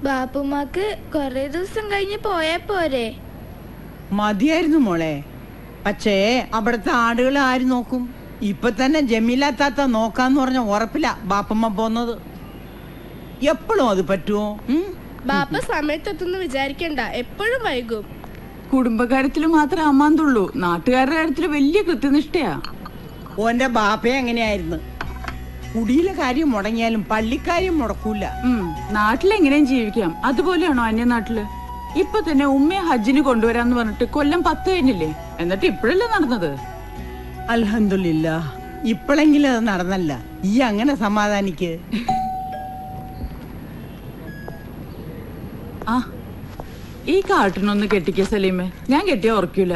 ബാപ്പുമാക്ക് കൊറേ ദിവസം കഴിഞ്ഞ് പോയാ പോരെ? മതിയായിരുന്നു മോളെ. പക്ഷേ അവിടുത്തെ ആടുകൾ ആര് നോക്കും? ഇപ്പൊ തന്നെ ജമീല താത്ത നോക്കാന്ന് പറഞ്ഞ ഉറപ്പില്ല ബാപ്പമ്മ പോന്നത്. എപ്പോഴും അത് പറ്റുമോ? ബാപ്പ സമയത്തെത്തുന്നു വിചാരിക്കണ്ട, എപ്പോഴും വൈകും. കുടുംബകാര്യത്തില് മാത്രമേ അമ്മാന്തുള്ളൂ, നാട്ടുകാരുടെ കാര്യത്തില് വലിയ കൃത്യനിഷ്ഠയാ. ഓന്റെ ബാപ്പയെ എങ്ങനെയായിരുന്നു? കുടിയിലെ കാര്യം മുടങ്ങിയാലും പള്ളിക്കാര്യം മുടക്കൂല. നാട്ടിലെങ്ങനെയും ജീവിക്കാം, അതുപോലെയാണോ അന്യനാട്ടില്? ഇപ്പൊ തന്നെ ഉമ്മയെ ഹജ്ജിന് കൊണ്ടുവരാന്ന് പറഞ്ഞിട്ട് കൊല്ലം 10 കഴിഞ്ഞില്ലേ, എന്നിട്ട് ഇപ്പോഴല്ലേ നടന്നത്? അൽഹംദുലില്ലാ, ഇപ്പോഴെങ്കിലും അത് നടന്നല്ല. ഈ അങ്ങനെ സമാധാനിക്ക്. ആ ഈ കാട്ടിനൊന്ന് കെട്ടിക്ക സലീമേ, ഞാൻ കെട്ടിയാ ഉറക്കൂല.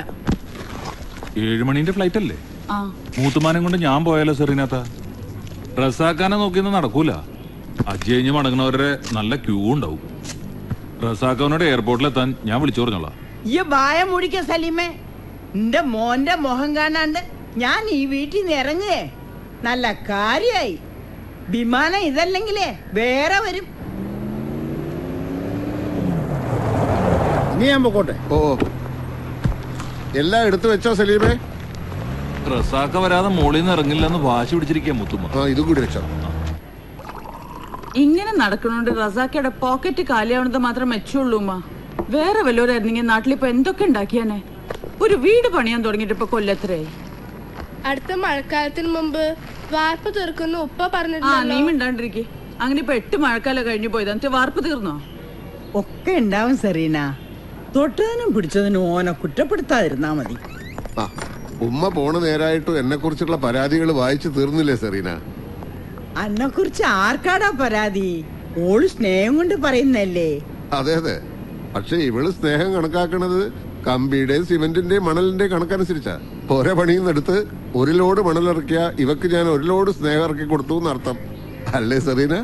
7 മണിന്റെ ഫ്ലൈറ്റ് അല്ലേ? ആ മൂത്തുമാനം കൊണ്ട് ഞാൻ പോയാലോ സെറീനാത്ത? റസാക്കാനെ നോക്കിയൊന്നും നടക്കൂല. ഹജ്ജ് കഴിഞ്ഞ് മടങ്ങുന്നവരുടെ നല്ല ക്യൂ ഉണ്ടാവും. റസാഖാനോട് എയർപോർട്ടിലെത്താൻ ഞാൻ വിളിച്ചു പറഞ്ഞോളാം. ഈ വായ മുടിക്ക സലീമേ. എന്റെ മോന്റെ മുഖം കാണാണ്ട് ഞാൻ ഈ വീട്ടിൽ നിന്ന് ഇറങ്ങുകയെ നല്ല കാര്യായി. വിമാനം ഇതല്ലെങ്കിലേ വേറെ വരും. നീ ഞാൻ പൊക്കോട്ടെ. ഓ എല്ലാം എടുത്തു വെച്ചോ സലീമേ? റസാക്ക വരാതെ മോളിൽ നിന്ന് ഇറങ്ങില്ലെന്ന് വാശി പിടിച്ചിരിക്കുക മുത്തുമ്മ. ഇതും കൂടി വെച്ചോ. ഇങ്ങനെ നടക്കണോണ്ട് റസാക്കയുടെ പോക്കറ്റ് കാലിയാവണത് മാത്രം മെച്ചുള്ളൂ. വേറെ വല്ലവരായിരുന്നെങ്കിൽ നാട്ടിലിപ്പോ എന്തൊക്കെ ഉണ്ടാക്കിയാനെ. ഒരു വീട് പണിയാൻ തുടങ്ങിയിട്ട് ഇപ്പൊ കൊല്ലത്രയായി. അടുത്ത മഴക്കാലത്തിന് മുമ്പ് വാർപ്പ് തീർക്കുന്ന ഉപ്പ നീ പറഞ്ഞിട്ടുണ്ടല്ലോ. മിണ്ടാണ്ടിരിക്കെ. അങ്ങനെ ഇപ്പൊ 8 മഴക്കാലം കഴിഞ്ഞു പോയത്, എന്നിട്ട് വാർപ്പ് തീർന്നോ? ഒക്കെ ഉണ്ടാവും സെറീന. തൊട്ടതിനും പിടിച്ചതിനും ഓനെ കുറ്റപ്പെടുത്താതിരുന്നാ മതി. ഉമ്മ പോണ നേരായിട്ടും എന്നെ കുറിച്ചുള്ള പരാതികൾ വായിച്ചു തീർന്നില്ലേ സെറീന? അന്നെ കുറിച്ച് ആർക്കാടാ പരാതി? ഓള് സ്നേഹം കൊണ്ട് പറയുന്നല്ലേ. അതെ അതെ, പക്ഷെ ഇവള് സ്നേഹം കണക്കാക്കണത് കമ്പിയുടെയും സിമെന്റിന്റെയും മണലിന്റെയും കണക്കനുസരിച്ചാ. ഓരോ പണിയുന്നെടുത്ത് 1 ലോഡ് മണലിറക്കിയ ഇവക്ക് ഞാൻ 1 ലോഡ് സ്നേഹം ഇറക്കി കൊടുത്തു എന്നർത്ഥം അല്ലേ സെറീന?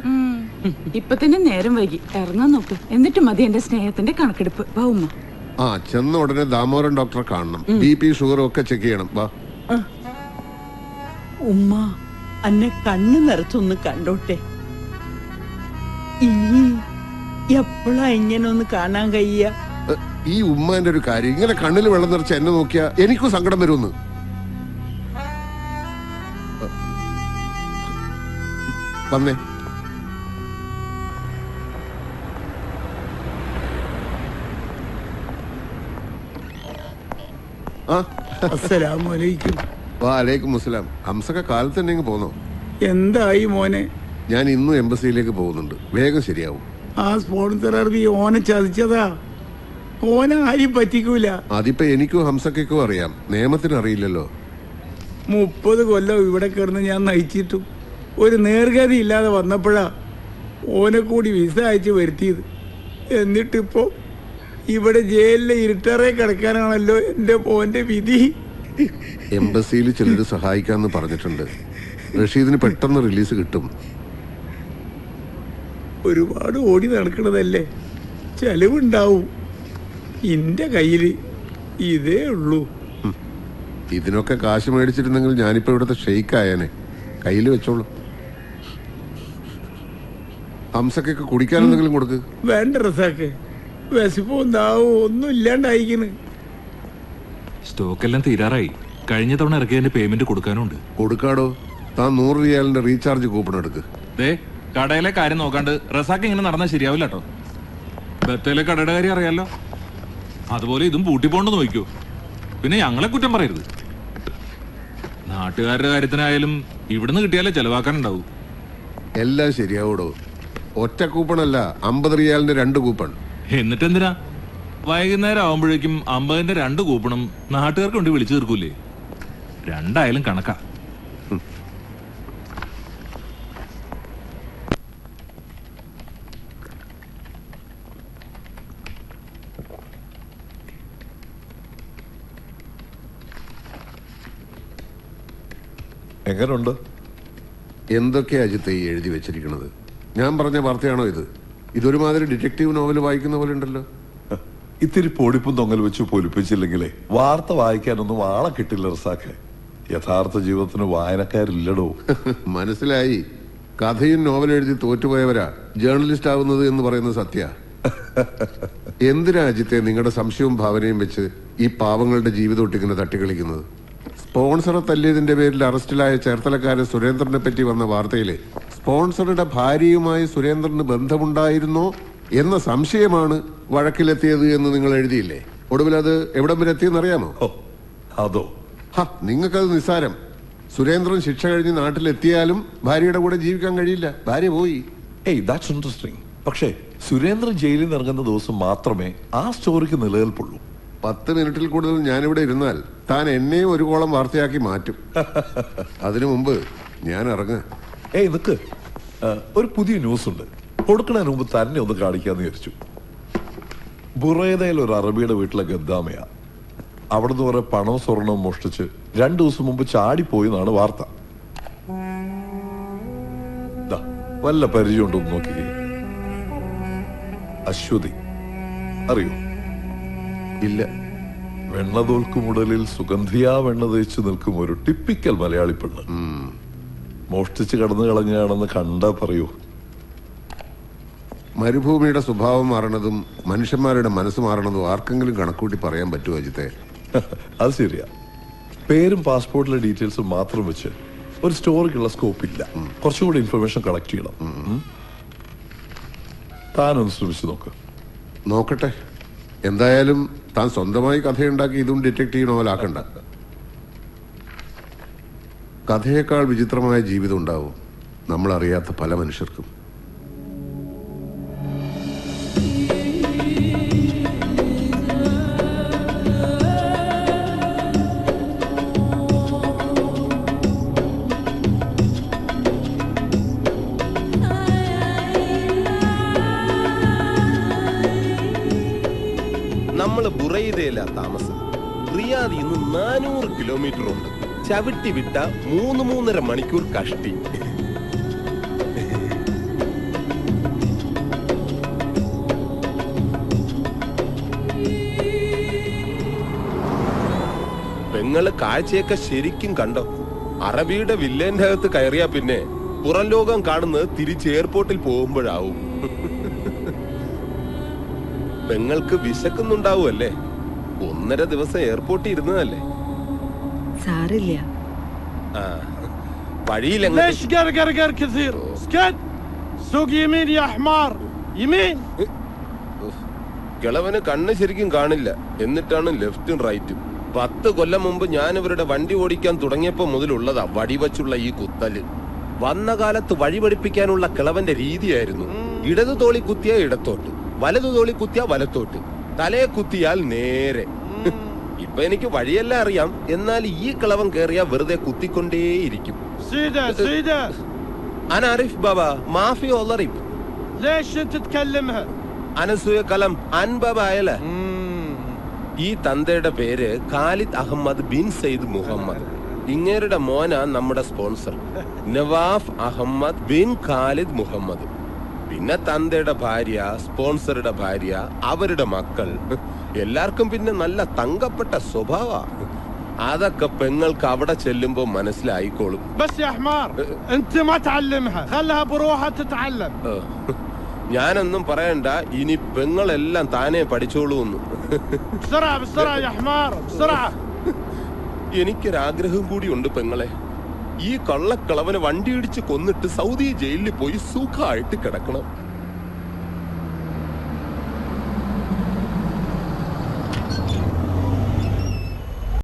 ഇപ്പൊ തന്നെ നേരം വൈകി, ഇറങ്ങാൻ നോക്ക്. എന്നിട്ട് മതി എന്റെ സ്നേഹത്തിന്റെ കണക്കെടുപ്പ്. വാ ഉമ്മ. ചെന്ന ഉടനെ ദാമോദരൻ ഡോക്ടറെ കാണണം. BP ഷുഗറും ഒക്കെ ചെക്ക് ചെയ്യണം. വാ. ഉമ്മ അന്നെ കണ്ണു നിറച്ചൊന്ന് കണ്ടോട്ടെ. ഇനി എപ്പോഴാ ഇങ്ങനെ ഒന്ന് കാണാൻ കഴിയ? ഈ ഉമ്മാന്റെ ഒരു കാര്യം, ഇങ്ങനെ കണ്ണിൽ വെള്ളം നിറച്ച് എന്നെ നോക്കിയാ എനിക്കും സങ്കടം വരുമെന്ന്. വന്നേ. വാലേക്കും മുസ്സലാം. ഹംസക്ക കാലത്ത് തന്നെ പോന്നോ? എന്തായി മോനെ? ഞാൻ ഇന്നും എംബസിയിലേക്ക് പോകുന്നുണ്ട്. വേഗം ശരിയാവും. ആ സ്പോൺസർ അറബി ഓനെ ചതിച്ചതാ. ഓനെ ആരും പറ്റിക്കൂല. അതിപ്പോ എനിക്കും ഹംസക്കും അറിയാം, നിയമത്തിന് അറിയില്ലല്ലോ. 30 കൊല്ലം ഇവിടെ കിടന്ന് ഞാൻ നയിച്ചിട്ടും ഒരു നേർഗതി ഇല്ലാതെ വന്നപ്പോഴാ ഓനെ കൂടി വിസ അയച്ച് വരുത്തിയത്. എന്നിട്ടിപ്പോ ഇവിടെ ജയിലിലെ ഇരുട്ടറെ കിടക്കാനാണല്ലോ എന്റെ മോന്റെ വിധി. എംബസിയിൽ ചിലര് സഹായിക്കാന്ന് പറഞ്ഞിട്ടുണ്ട്. റഷീദിന് പെട്ടെന്ന് റിലീസ് കിട്ടും. ഒരുപാട് ഓടി നടക്കണതല്ലേ, ചെലവുണ്ടാവും. എന്റെ കയ്യില് ഇതേ ഉള്ളൂ. ഇതിനൊക്കെ കാശ് മേടിച്ചിരുന്നെങ്കിൽ ഞാനിപ്പോ ഇവിടുത്തെ ഷെയ്ക്ക് ആയേനെ. കയ്യിൽ വെച്ചോളൂ. ഹംസക്കൊക്കെ കുടിക്കാൻ എന്തെങ്കിലും കൊടുക്ക്. വേണ്ട റസാക്ക്, വിശപ്പോ എന്താവോ ഒന്നും ഇല്ലാണ്ടായിക്കണ്. സ്റ്റോക്ക് എല്ലാം തീരാറായി. കഴിഞ്ഞ തവണ ഇറക്കിയതിന്റെ പേയ്മെന്റ് കൊടുക്കാനുണ്ട്. കൊടുക്കാടോ. താൻ 100 റിയാലിന്റെ റീചാർജ് കൂപ്പൺ എടുക്ക്. കടയിലെ കാര്യം നോക്കാണ്ട് റസാക്ക് ഇങ്ങനെ നടന്നാൽ ശരിയാവില്ല കേട്ടോ. ബത്തേലെ കടയുടെ കാര്യം അറിയാലോ, അതുപോലെ ഇതും പൂട്ടിപ്പോണ്ടെന്ന് നോക്കൂ. പിന്നെ ഞങ്ങളെ കുറ്റം പറയരുത്. നാട്ടുകാരുടെ കാര്യത്തിനായാലും ഇവിടുന്ന് കിട്ടിയാലേ ചെലവാക്കാനുണ്ടാവൂ. എല്ലാം ശരിയാവൂടോ. ഒറ്റ കൂപ്പണല്ല, 50 റിയാലിന്റെ 2 കൂപ്പൺ. എന്നിട്ടെന്തിനാ വൈകുന്നേരം ആവുമ്പോഴേക്കും 50ന്റെ 2 കൂപ്പണും നാട്ടുകാർക്ക് വേണ്ടി വിളിച്ചു തീർക്കൂലേ? രണ്ടായാലും കണക്കാ. എങ്ങനുണ്ട്? എന്തൊക്കെയാ അജിത്ത് ഈ എഴുതി വെച്ചിരിക്കുന്നത്? ഞാൻ പറഞ്ഞ വാർത്തയാണോ ഇത്? ഇതൊരുമാതിരി ഡിറ്റക്റ്റീവ് നോവൽ വായിക്കുന്ന പോലെ ഉണ്ടല്ലോ. ഇത്തിരി പൊടിപ്പും തൊങ്ങൽ വെച്ച് പൊലിപ്പിച്ചില്ലെങ്കിലേ വാർത്ത വായിക്കാനൊന്നും ആളെ കിട്ടില്ല റസാഖെ. യഥാർത്ഥ ജീവിതത്തിന് വായനക്കാരില്ലടോ. മനസ്സിലായി. കഥയും നോവൽ എഴുതി തോറ്റുപോയവരാ ജേർണലിസ്റ്റ് ആവുന്നത് എന്ന് പറയുന്നത് സത്യ. എന്തിനാ അജിത്തെ നിങ്ങളുടെ സംശയവും ഭാവനയും വെച്ച് ഈ പാവങ്ങളുടെ ജീവിതം ഒട്ടിങ്ങനെ തട്ടിക്കളിക്കുന്നത്? സ്പോൺസറെ തല്ലിയതിന്റെ പേരിൽ അറസ്റ്റിലായ ചേർത്തലക്കാരൻ സുരേന്ദ്രനെ പറ്റി വന്ന വാർത്തയിലെ സ്പോൺസറുടെ ഭാര്യയുമായി സുരേന്ദ്രന് ബന്ധമുണ്ടായിരുന്നോ എന്ന സംശയമാണ് വഴക്കിലെത്തിയത് എന്ന് നിങ്ങൾ എഴുതിയില്ലേ? ഒടുവിൽ അത് എവിടം വരെ എത്തിയെന്നറിയാമോ? അതോ നിങ്ങൾക്കത് നിസ്സാരം. സുരേന്ദ്രൻ ശിക്ഷ കഴിഞ്ഞ് നാട്ടിലെത്തിയാലും ഭാര്യയുടെ കൂടെ ജീവിക്കാൻ കഴിയില്ല. ഭാര്യ പോയി. That's interesting. പക്ഷേ സുരേന്ദ്രൻ ജയിലിൽ നിന്ന് ഇറങ്ങുന്ന ദിവസം മാത്രമേ ആ സ്റ്റോറിക്ക് നിലനിൽപ്പുള്ളൂ. 10 മിനിറ്റിൽ കൂടുതൽ ഞാനിവിടെ ഇരുന്നാൽ താൻ എന്നെയും ഒരു കോളം വാർത്തയാക്കി മാറ്റും. അതിനു മുമ്പ് ഞാൻ ഇറങ്ങ. നിക്ക്, ഒരു പുതിയ ന്യൂസ് ഉണ്ട്. കൊടുക്കുന്നതിന് മുമ്പ് തന്നെ ഒന്ന് കാണിക്കാന്ന് വിചാരിച്ചു. ബുറൈദയിൽ ഒരു അറബിയുടെ വീട്ടിലെ ഗദ്ദാമയാ. അവിടുന്ന് കുറെ പണവും സ്വർണവും മോഷ്ടിച്ച് 2 ദിവസം മുമ്പ് ചാടിപ്പോയി എന്നാണ് വാർത്ത. വല്ല പരിചയം ഉണ്ടോന്ന് നോക്കി. അശ്വതി അറിയോ? ഇല്ല. വെണ്ണതോൽക്കുമുടലിൽ സുഗന്ധിയാ വെണ്ണ തേച്ച് നിൽക്കും ഒരു ടിപ്പിക്കൽ മലയാളി പെണ്ണ്. മോഷ്ടിച്ച് കടന്നു കളഞ്ഞാണെന്ന് കണ്ടാ പറയൂ. മരുഭൂമിയുടെ സ്വഭാവം മാറണതും മനുഷ്യന്മാരുടെ മനസ്സ് മാറണതും ആർക്കെങ്കിലും കണക്കൂട്ടി പറയാൻ പറ്റുമോ അജിത്തെ? അത് ശരിയാ. പേരും പാസ്പോർട്ടിലെ ഡീറ്റെയിൽസും മാത്രം വെച്ച് ഒരു സ്റ്റോറിക്കുള്ള സ്കോപ്പ് ഇല്ല. കുറച്ചുകൂടി ഇൻഫർമേഷൻ കളക്ട് ചെയ്യണം. താനൊന്ന് ശ്രമിച്ചു നോക്കട്ടെ. എന്തായാലും താൻ സ്വന്തമായി കഥയുണ്ടാക്കി ഇതും ഡിറ്റക്ട് ചെയ്യണ പോലെ ആക്കണ്ട. കഥയേക്കാൾ വിചിത്രമായ ജീവിതം ഉണ്ടാവും നമ്മളറിയാത്ത പല മനുഷ്യർക്കും. നമ്മള് ബുറൈദയിലാ താമസം. റിയാദിൽ നിന്ന് 400 കിലോമീറ്റർ ഉണ്ട്. ചവിട്ടി വിട്ട 3-3.5 മണിക്കൂർ കഷ്ടി. പെങ്ങള് കാഴ്ചയൊക്കെ ശരിക്കും കണ്ടോ? അറബിയുടെ വില്ലേന്റെ അകത്ത് കയറിയാ പിന്നെ പുറം ലോകം കാണുന്നത് തിരിച്ച് എയർപോർട്ടിൽ പോകുമ്പോഴാവും. പെങ്ങൾക്ക് വിശക്കുന്നുണ്ടാവുമല്ലേ? 1.5 ദിവസം എയർപോർട്ടിൽ ഇരുന്നതല്ലേ? സാറില്ല. കിളവന് കണ്ണ് ശരിക്കും കാണില്ല. എന്നിട്ടാണ് ലെഫ്റ്റും റൈറ്റും. 10 കൊല്ലം മുമ്പ് ഞാൻ ഇവരുടെ വണ്ടി ഓടിക്കാൻ തുടങ്ങിയപ്പോ മുതലുള്ളതാ വടിവച്ചുള്ള ഈ കുത്തല്. വന്ന കാലത്ത് വഴി പഠിപ്പിക്കാനുള്ള കിളവന്റെ രീതിയായിരുന്നു ഇടതു തോളി കുത്തിയ ഇടത്തോട്ട്, വലതു തോളി കുത്തിയ വലത്തോട്ട്, തലയെ കുത്തിയാൽ നേരെ. ഇപ്പൊ എനിക്ക് വഴിയെല്ലാം അറിയാം. എന്നാൽ ഈ കിളവൻ കേറിയാ വെറുതെ കുത്തിക്കൊണ്ടേയിരിക്കും. അനാരിഫ് ബാബ മാഫി ഒളറിഫ് അനസൂയ കലം അൻബാബായല. ഈ തന്തയുടെ പേര് Khalid Ahmed bin Sayed Mohammed. ഇങ്ങേരുടെ മോനാ നമ്മുടെ sponsor Nawaf Ahmed bin Khalid Mohammed. പിന്നെ തന്തയുടെ ഭാര്യ, സ്പോൺസറുടെ ഭാര്യ, അവരുടെ മക്കൾ. എല്ലാവർക്കും പിന്നെ നല്ല തങ്കപ്പെട്ട സ്വഭാവ. അതൊക്കെ പെങ്ങൾക്ക് അവിടെ ചെല്ലുമ്പോ മനസ്സിലായിക്കോളും. ഞാനൊന്നും പറയണ്ട, ഇനി പെങ്ങളെല്ലാം താനേ പഠിച്ചോളൂന്ന്. എനിക്കൊരാഗ്രഹം കൂടിയുണ്ട് പെങ്ങളെ. ഈ കള്ളക്കളവനെ വണ്ടിയിടിച്ച് കൊന്നിട്ട് സൗദി ജയിലിൽ പോയി സുഖമായിട്ട് കിടക്കണം.